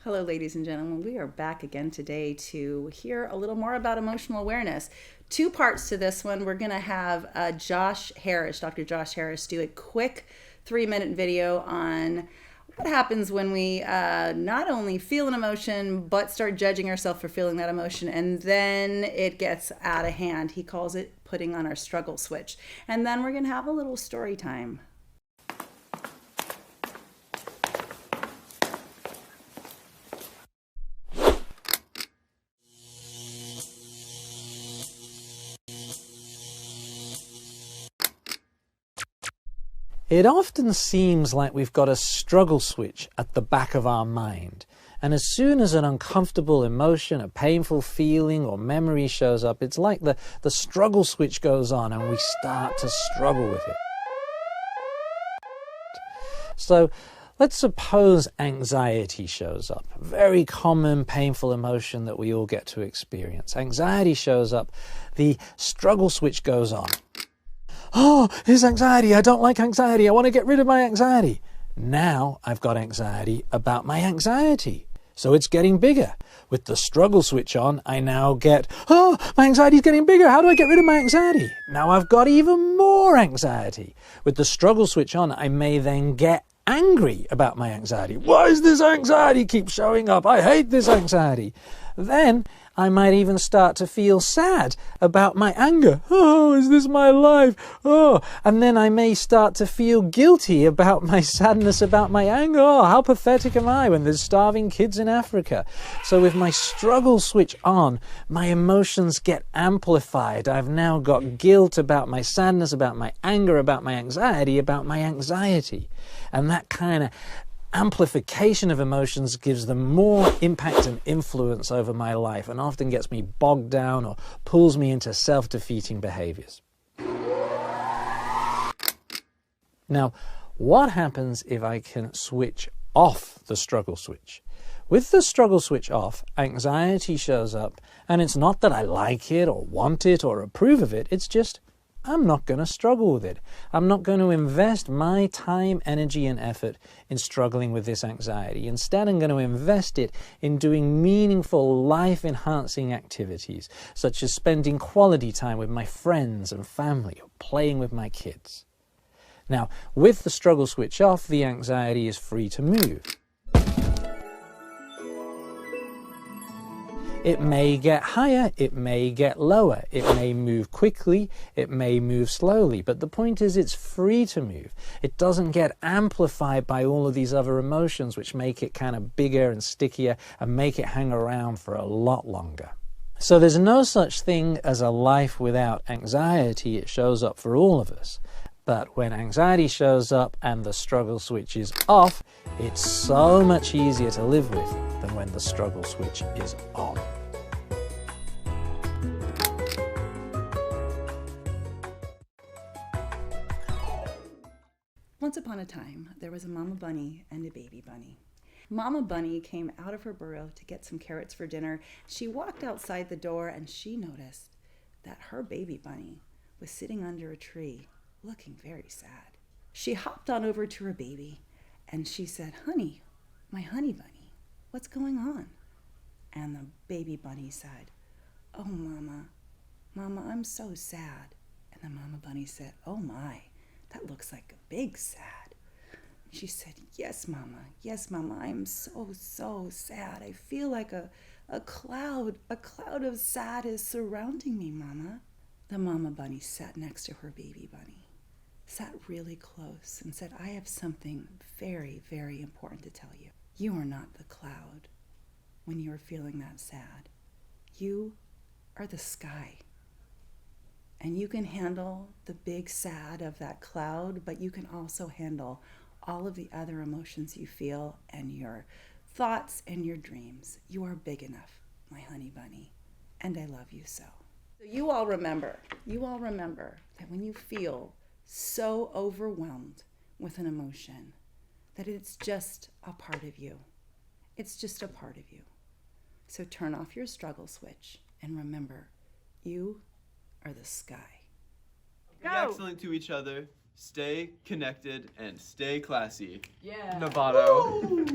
Hello, ladies and gentlemen. We are back again today to hear a little more about emotional awareness. Two parts to this one. We're going to have Dr. Josh Harris, do a quick 3-minute video on what happens when we not only feel an emotion, but start judging ourselves for feeling that emotion, and then it gets out of hand. He calls it putting on our struggle switch. And then we're going to have a little story time. It often seems like we've got a struggle switch at the back of our mind. And as soon as an uncomfortable emotion, a painful feeling or memory shows up, it's like the struggle switch goes on and we start to struggle with it. So let's suppose anxiety shows up. A very common, painful emotion that we all get to experience. Anxiety shows up, the struggle switch goes on. Oh, here's anxiety. I don't like anxiety. I want to get rid of my anxiety. Now I've got anxiety about my anxiety. So it's getting bigger. With the struggle switch on, I now get, oh, my anxiety's getting bigger. How do I get rid of my anxiety? Now I've got even more anxiety. With the struggle switch on, I may then get angry about my anxiety. Why is this anxiety keep showing up? I hate this anxiety. Then I might even start to feel sad about my anger. Oh, is this my life? Oh, and then I may start to feel guilty about my sadness about my anger. Oh, how pathetic am I when there's starving kids in Africa? So with my struggle switch on, my emotions get amplified. I've now got guilt about my sadness, about my anger, about my anxiety, about my anxiety. And that kind of amplification of emotions gives them more impact and influence over my life and often gets me bogged down or pulls me into self-defeating behaviors. Now, what happens if I can switch off the struggle switch? With the struggle switch off, anxiety shows up, and it's not that I like it or want it or approve of it, it's just I'm not going to struggle with it. I'm not going to invest my time, energy, and effort in struggling with this anxiety. Instead, I'm going to invest it in doing meaningful, life-enhancing activities, such as spending quality time with my friends and family or playing with my kids. Now, with the struggle switch off, the anxiety is free to move. It may get higher, it may get lower, it may move quickly, it may move slowly, but the point is it's free to move. It doesn't get amplified by all of these other emotions which make it kind of bigger and stickier and make it hang around for a lot longer. So there's no such thing as a life without anxiety. It shows up for all of us. But when anxiety shows up and the struggle switch is off, it's so much easier to live with than when the struggle switch is on. Once upon a time, there was a mama bunny and a baby bunny. Mama bunny came out of her burrow to get some carrots for dinner. She walked outside the door and she noticed that her baby bunny was sitting under a tree, looking very sad. She hopped on over to her baby and she said, "Honey, my honey bunny, what's going on?" And the baby bunny said, "Oh, Mama, I'm so sad." And the mama bunny said, "Oh my, that looks like a big sad." She said, yes, Mama, I'm so sad. I feel like a cloud of sad is surrounding me, Mama." The mama bunny sat next to her baby bunny, sat really close and said, "I have something very, very important to tell you. You are not the cloud when you are feeling that sad. You are the sky. And you can handle the big sad of that cloud, but you can also handle all of the other emotions you feel and your thoughts and your dreams. You are big enough, my honey bunny, and I love you so." So you all remember that when you feel so overwhelmed with an emotion, that it's just a part of you. It's just a part of you. So turn off your struggle switch and remember, you are the sky. Be excellent to each other, stay connected, and stay classy. Yeah. Novato.